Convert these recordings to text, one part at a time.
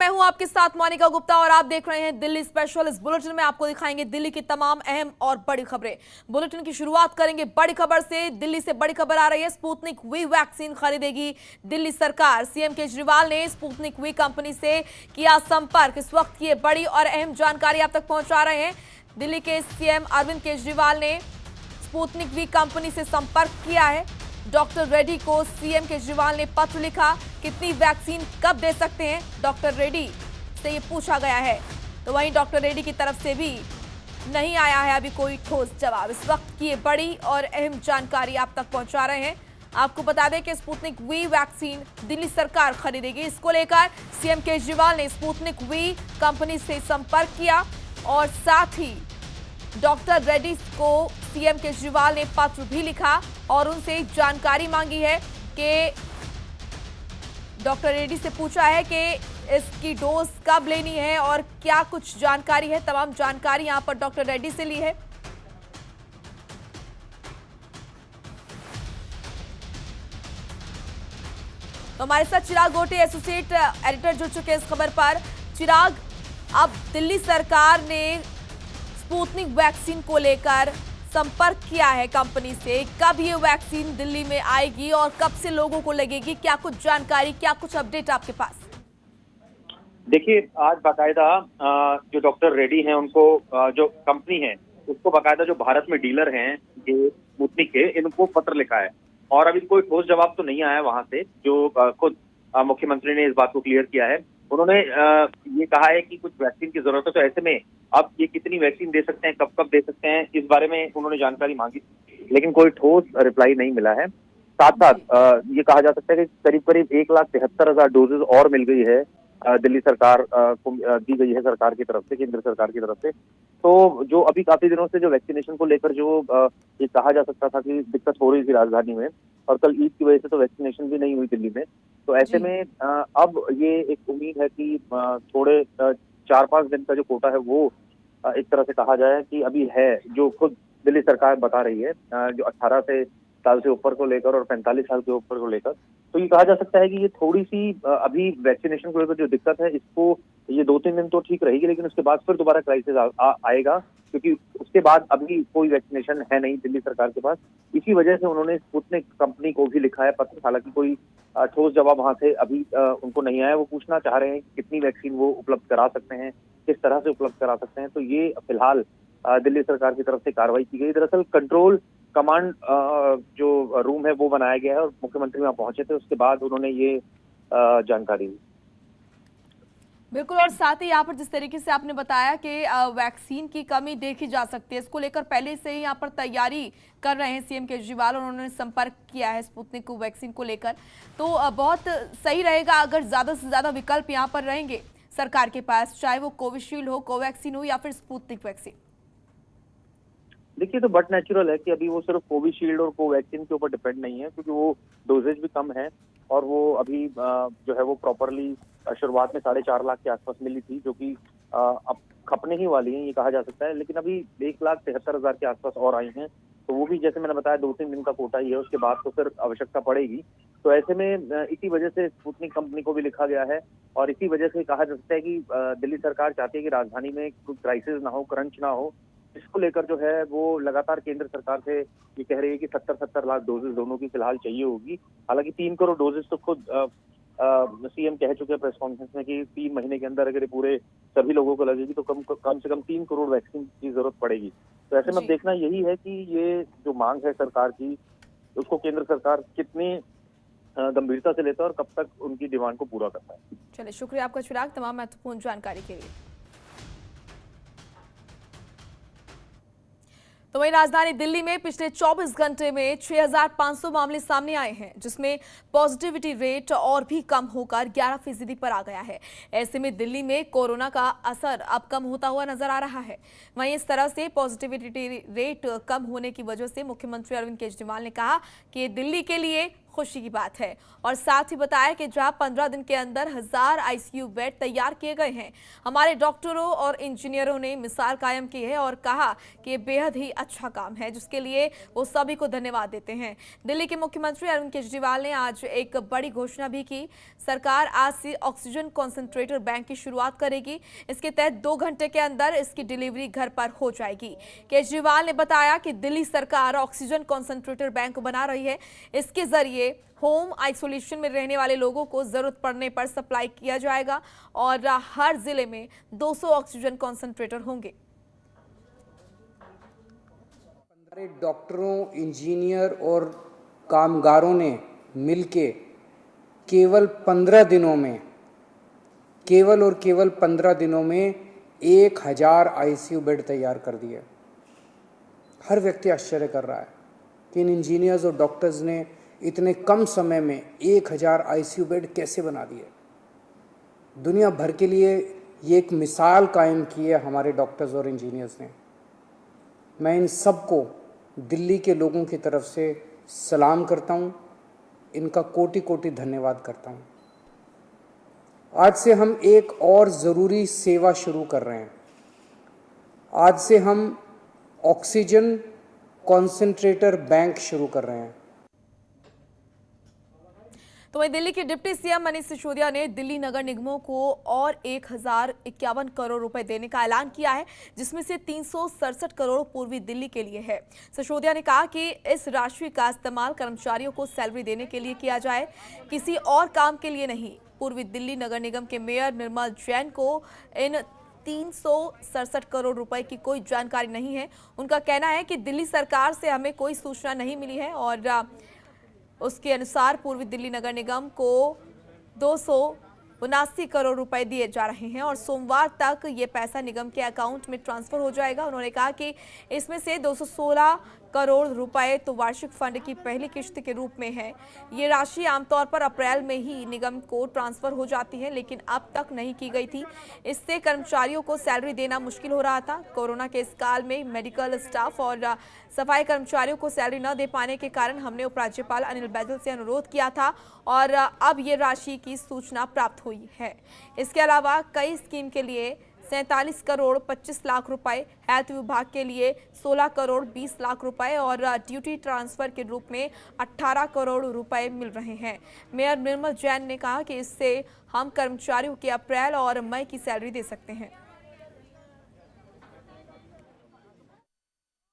मैं हूं आपके साथ मोनिका गुप्ता और आप देख रहे हैं दिल्ली स्पेशल। इस बुलेटिन में आपको दिखाएंगे दिल्ली की तमाम अहम और बड़ी खबरें। बुलेटिन की शुरुआत करेंगे बड़ी खबर से। दिल्ली से बड़ी खबर आ रही है, स्पुतनिक वी वैक्सीन खरीदेगी दिल्ली सरकार। सीएम केजरीवाल ने स्पुतनिक वी कंपनी से किया संपर्क। इस वक्त की बड़ी और अहम जानकारी आप तक पहुंचा रहे हैं। दिल्ली के सीएम अरविंद केजरीवाल ने स्पुतनिक वी कंपनी से संपर्क किया है। डॉक्टर रेड्डी को सीएम केजरीवाल ने पत्र लिखा, कितनी वैक्सीन कब दे सकते हैं, डॉक्टर रेड्डी से ये पूछा गया है। तो वहीं डॉक्टर रेड्डी की तरफ से भी नहीं आया है अभी कोई ठोस जवाब। इस वक्त की ये बड़ी और अहम जानकारी आप तक पहुंचा रहे हैं। आपको बता दें कि स्पुतनिक वी वैक्सीन दिल्ली सरकार खरीदेगी। इसको लेकर सीएम केजरीवाल ने स्पुतनिक वी कंपनी से संपर्क किया और साथ ही डॉक्टर रेड्डी को सीएम केजरीवाल ने पत्र भी लिखा और उनसे जानकारी मांगी है कि डॉक्टर रेड्डी से पूछा है कि इसकी डोज कब लेनी है और क्या कुछ जानकारी है। तमाम जानकारी यहां पर डॉक्टर रेड्डी से ली है। तो हमारे साथ चिराग गोटे एसोसिएट एडिटर जुड़ चुके हैं इस खबर पर। चिराग, अब दिल्ली सरकार ने स्पुतनिक वैक्सीन को लेकर संपर्क किया है कंपनी से। कब ये वैक्सीन दिल्ली में आएगी और कब से लोगों को लगेगी, क्या कुछ जानकारी, क्या कुछ अपडेट आपके पास? देखिए, आज बाकायदा जो डॉक्टर रेड्डी हैं उनको जो कंपनी है उसको बाकायदा जो भारत में डीलर हैं ये स्पुतनिक के, इनको पत्र लिखा है और अभी कोई ठोस जवाब तो नहीं आया वहां से। जो खुद मुख्यमंत्री ने इस बात को क्लियर किया है। उन्होंने ये कहा है कि कुछ वैक्सीन की जरूरत है, तो ऐसे में अब ये कितनी वैक्सीन दे सकते हैं, कब कब दे सकते हैं, इस बारे में उन्होंने जानकारी मांगी, लेकिन कोई ठोस रिप्लाई नहीं मिला है। साथ साथ ये कहा जा सकता है कि करीब करीब 1,73,000 डोजेज और मिल गई है दिल्ली सरकार को दी गई है सरकार की तरफ से, केंद्र सरकार की तरफ से। तो जो अभी काफी दिनों से जो वैक्सीनेशन को लेकर जो ये कहा जा सकता था कि दिक्कत हो रही थी राजधानी में, और कल ईद की वजह से तो वैक्सीनेशन भी नहीं हुई दिल्ली में। तो ऐसे में अब ये एक उम्मीद है कि थोड़े 4-5 दिन का जो कोटा है वो एक तरह से कहा जाए कि अभी है, जो खुद दिल्ली सरकार बता रही है, जो 18 साल से ऊपर को लेकर और 45 साल के ऊपर को लेकर। तो ये कहा जा सकता है कि ये थोड़ी सी अभी वैक्सीनेशन को लेकर जो दिक्कत है, इसको ये 2-3 दिन तो ठीक रहेगी, लेकिन उसके बाद फिर दोबारा क्राइसिस आएगा, क्योंकि उसके बाद अभी कोई वैक्सीनेशन है नहीं दिल्ली सरकार के पास। इसी वजह से उन्होंने स्पुतनिक कंपनी को भी लिखा है पत्र। हालांकि कोई ठोस जवाब वहां से अभी उनको नहीं आया। वो पूछना चाह रहे हैं कि कितनी वैक्सीन वो उपलब्ध करा सकते हैं, किस तरह से उपलब्ध करा सकते हैं। तो ये फिलहाल दिल्ली सरकार की तरफ से कार्रवाई की गई। दरअसल कंट्रोल कमांड जो रूम है वो बनाया गया है और मुख्यमंत्री वहां पहुंचे थे, उसके बाद उन्होंने ये जानकारी दी। बिल्कुल, और साथ ही यहाँ पर जिस तरीके से आपने बताया कि वैक्सीन की कमी देखी जा सकती है, इसको लेकर पहले से ही यहाँ पर तैयारी कर रहे हैं सीएम केजरीवाल और उन्होंने संपर्क किया है स्पुतनिक वैक्सीन को लेकर। तो बहुत सही रहेगा अगर ज़्यादा से ज़्यादा विकल्प यहाँ पर रहेंगे सरकार के पास, चाहे वो कोविशील्ड हो, कोवैक्सीन हो या फिर स्पुतनिक वैक्सीन। देखिए, तो बट नेचुरल है कि अभी वो सिर्फ कोविशील्ड और कोवैक्सीन के ऊपर डिपेंड नहीं है, क्योंकि वो डोजेज भी कम है और वो अभी जो है वो प्रॉपरली शुरुआत में 4.5 लाख के आसपास मिली थी, जो कि अब खपने ही वाली है, ये कहा जा सकता है। लेकिन अभी 1,73,000 के आसपास और आई हैं, तो वो भी जैसे मैंने बताया 2-3 दिन का कोटा ही है, उसके बाद तो फिर आवश्यकता पड़ेगी। तो ऐसे में इसी वजह से स्पुतनिक कंपनी को भी लिखा गया है और इसी वजह से कहा जा सकता है कि दिल्ली सरकार चाहती है कि राजधानी में कोई क्राइसिस ना हो, क्रंच ना हो। इसको लेकर जो है वो लगातार केंद्र सरकार से ये कह रही है कि 70-70 लाख डोजेस दोनों की फिलहाल चाहिए होगी। हालांकि 3 करोड़ डोजेस तो खुद सीएम कह चुके हैं प्रेस कॉन्फ्रेंस में कि 3 महीने के अंदर अगर पूरे सभी लोगों को लगेगी तो कम से कम 3 करोड़ वैक्सीन की जरूरत पड़ेगी। तो ऐसे में अब देखना यही है कि ये जो मांग है सरकार की, उसको केंद्र सरकार कितनी गंभीरता से लेता है और कब तक उनकी डिमांड को पूरा करता है। चलिए, शुक्रिया आपका चिराग तमाम महत्वपूर्ण जानकारी के लिए। तो वहीं राजधानी दिल्ली में पिछले 24 घंटे में 6,500 मामले सामने आए हैं, जिसमें पॉजिटिविटी रेट और भी कम होकर 11% पर आ गया है। ऐसे में दिल्ली में कोरोना का असर अब कम होता हुआ नजर आ रहा है। वहीं इस तरह से पॉजिटिविटी रेट कम होने की वजह से मुख्यमंत्री अरविंद केजरीवाल ने कहा कि दिल्ली के लिए खुशी की बात है। और साथ ही बताया कि जहां 15 दिन के अंदर 1000 आईसीयू बेड तैयार किए गए हैं, हमारे डॉक्टरों और इंजीनियरों ने मिसाल कायम की है और कहा कि ये बेहद ही अच्छा काम है, जिसके लिए वो सभी को धन्यवाद देते हैं। दिल्ली के मुख्यमंत्री अरविंद केजरीवाल ने आज एक बड़ी घोषणा भी की। सरकार आज से ऑक्सीजन कॉन्सेंट्रेटर बैंक की शुरुआत करेगी। इसके तहत 2 घंटे के अंदर इसकी डिलीवरी घर पर हो जाएगी। केजरीवाल ने बताया कि दिल्ली सरकार ऑक्सीजन कॉन्सेंट्रेटर बैंक बना रही है। इसके जरिए होम आइसोलेशन में रहने वाले लोगों को जरूरत पड़ने पर सप्लाई किया जाएगा और हर जिले में 200 ऑक्सीजन कॉन्सेंट्रेटर होंगे। डॉक्टरों, इंजीनियर और कामगारों ने मिलके केवल 15 दिनों में, केवल 15 दिनों में 1000 आईसीयू बेड तैयार कर दिए। हर व्यक्ति आश्चर्य कर रहा है कि इन इंजीनियर्स और डॉक्टर्स ने इतने कम समय में 1000 आईसीयू बेड कैसे बना दिए। दुनिया भर के लिए ये एक मिसाल कायम की है हमारे डॉक्टर्स और इंजीनियर्स ने। मैं इन सबको दिल्ली के लोगों की तरफ से सलाम करता हूँ, इनका कोटि कोटि धन्यवाद करता हूँ। आज से हम एक और ज़रूरी सेवा शुरू कर रहे हैं। आज से हम ऑक्सीजन कॉन्सेंट्रेटर बैंक शुरू कर रहे हैं। तो वहीं दिल्ली के डिप्टी सीएम मनीष सिसोदिया ने दिल्ली नगर निगमों को और 1051 करोड़ रुपए देने का ऐलान किया है, जिसमें से 367 करोड़ पूर्वी दिल्ली के लिए है। सिसोदिया ने कहा कि इस राशि का इस्तेमाल कर्मचारियों को सैलरी देने के लिए किया जाए, किसी और काम के लिए नहीं। पूर्वी दिल्ली नगर निगम के मेयर निर्मल जैन को इन 367 करोड़ रुपए की कोई जानकारी नहीं है। उनका कहना है कि दिल्ली सरकार से हमें कोई सूचना नहीं मिली है और उसके अनुसार पूर्वी दिल्ली नगर निगम को 279 करोड़ रुपए दिए जा रहे हैं और सोमवार तक ये पैसा निगम के अकाउंट में ट्रांसफर हो जाएगा। उन्होंने कहा कि इसमें से 216 करोड़ रुपए तो वार्षिक फंड की पहली किश्त के रूप में है। ये राशि आमतौर पर अप्रैल में ही निगम को ट्रांसफर हो जाती है, लेकिन अब तक नहीं की गई थी। इससे कर्मचारियों को सैलरी देना मुश्किल हो रहा था। कोरोना के इस काल में मेडिकल स्टाफ और सफाई कर्मचारियों को सैलरी न दे पाने के कारण हमने उपराज्यपाल अनिल बैजल से अनुरोध किया था और अब ये राशि की सूचना प्राप्त हुई है। इसके अलावा कई स्कीम के लिए 47 करोड़ 25 लाख रुपए, हेल्थ विभाग के लिए 16 करोड़ 20 लाख रुपए और ड्यूटी ट्रांसफर के रूप में 18 करोड़ रुपए मिल रहे हैं। मेयर निर्मल जैन ने कहा कि इससे हम कर्मचारियों के अप्रैल और मई की सैलरी दे सकते हैं।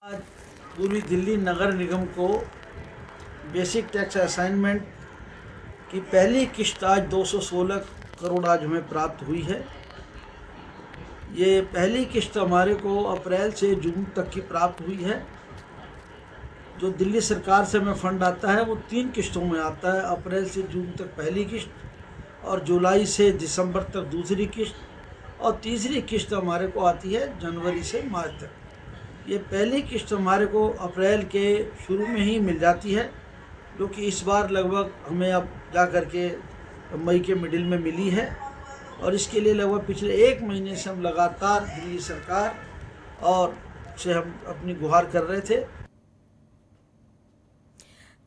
आज पूर्वी दिल्ली नगर निगम को बेसिक टैक्स असाइनमेंट की पहली किश्त आज 216 करोड़ आज हमें प्राप्त हुई है। ये पहली किश्त हमारे को अप्रैल से जून तक की प्राप्त हुई है। जो दिल्ली सरकार से हमें फंड आता है वो 3 किश्तों में आता है। अप्रैल से जून तक पहली किश्त और जुलाई से दिसंबर तक दूसरी किश्त और तीसरी किश्त हमारे को आती है जनवरी से मार्च तक। ये पहली किश्त हमारे को अप्रैल के शुरू में ही मिल जाती है, जो कि इस बार लगभग हमें अब जा कर के मई के मिडिल में मिली है और इसके लिए लगभग पिछले 1 महीने से हम लगातार दिल्ली सरकार और से हम अपनी गुहार कर रहे थे।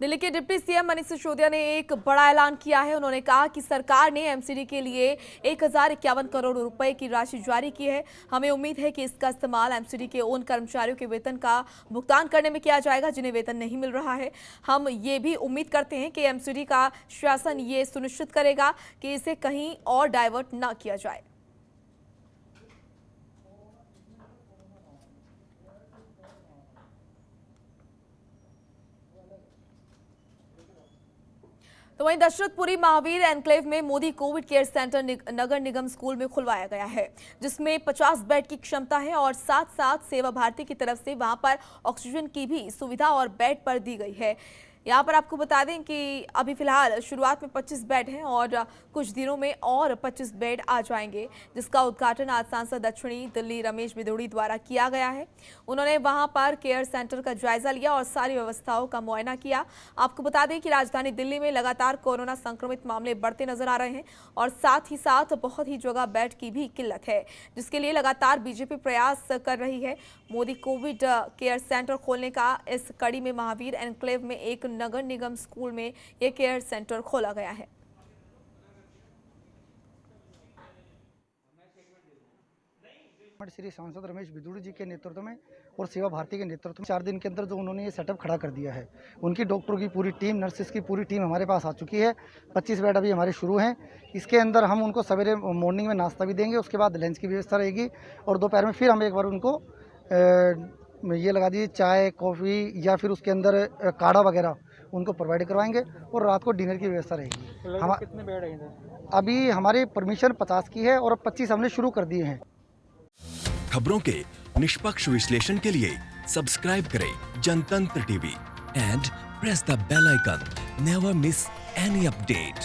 दिल्ली के डिप्टी सीएम मनीष सिसोदिया ने एक बड़ा ऐलान किया है। उन्होंने कहा कि सरकार ने एमसीडी के लिए 1051 करोड़ रुपए की राशि जारी की है। हमें उम्मीद है कि इसका इस्तेमाल एमसीडी के उन कर्मचारियों के वेतन का भुगतान करने में किया जाएगा जिन्हें वेतन नहीं मिल रहा है। हम ये भी उम्मीद करते हैं कि एमसीडी का शासन ये सुनिश्चित करेगा कि इसे कहीं और डाइवर्ट न किया जाए। तो वहीं दशरथपुरी महावीर एनक्लेव में मोदी कोविड केयर सेंटर नगर निगम स्कूल में खुलवाया गया है, जिसमें 50 बेड की क्षमता है और साथ साथ सेवा भारती की तरफ से वहां पर ऑक्सीजन की भी सुविधा और बेड पर दी गई है। यहाँ पर आपको बता दें कि अभी फिलहाल शुरुआत में 25 बेड हैं और कुछ दिनों में और 25 बेड आ जाएंगे, जिसका उद्घाटन आज सांसद दक्षिणी दिल्ली रमेश बिदूड़ी द्वारा किया गया है। उन्होंने वहां पर केयर सेंटर का जायजा लिया और सारी व्यवस्थाओं का मुआयना किया। आपको बता दें कि राजधानी दिल्ली में लगातार कोरोना संक्रमित मामले बढ़ते नजर आ रहे हैं और साथ ही साथ बहुत ही जगह बेड की भी किल्लत है, जिसके लिए लगातार बीजेपी प्रयास कर रही है। मोदी कोविड केयर सेंटर खोलने का इस कड़ी में महावीर एनक्लेव में एक नगर निगम स्कूल में ये केयर सेंटर खोला गया है। श्री सांसद रमेश बिदुड़ी जी के नेतृत्व में और सेवा भारती के नेतृत्व में 4 दिन के अंदर जो उन्होंने ये सेटअप खड़ा कर दिया है, उनकी डॉक्टरों की पूरी टीम, नर्सेस की पूरी टीम हमारे पास आ चुकी है। 25 बेड अभी हमारे शुरू हैं। इसके अंदर हम उनको सवेरे मॉर्निंग में नाश्ता भी देंगे, उसके बाद लंच की व्यवस्था रहेगी और दोपहर में फिर हम एक बार उनको ये लगा दीजिए चाय कॉफ़ी या फिर उसके अंदर काढ़ा वगैरह उनको प्रोवाइड करवाएंगे और रात को डिनर की व्यवस्था रहेगी। हम कितने बेड हैं इधर? अभी हमारी परमिशन 50 की है और 25 हमने शुरू कर दिए हैं। खबरों के निष्पक्ष विश्लेषण के लिए सब्सक्राइब करें Jantantra TV and press the bell icon. Never miss any update.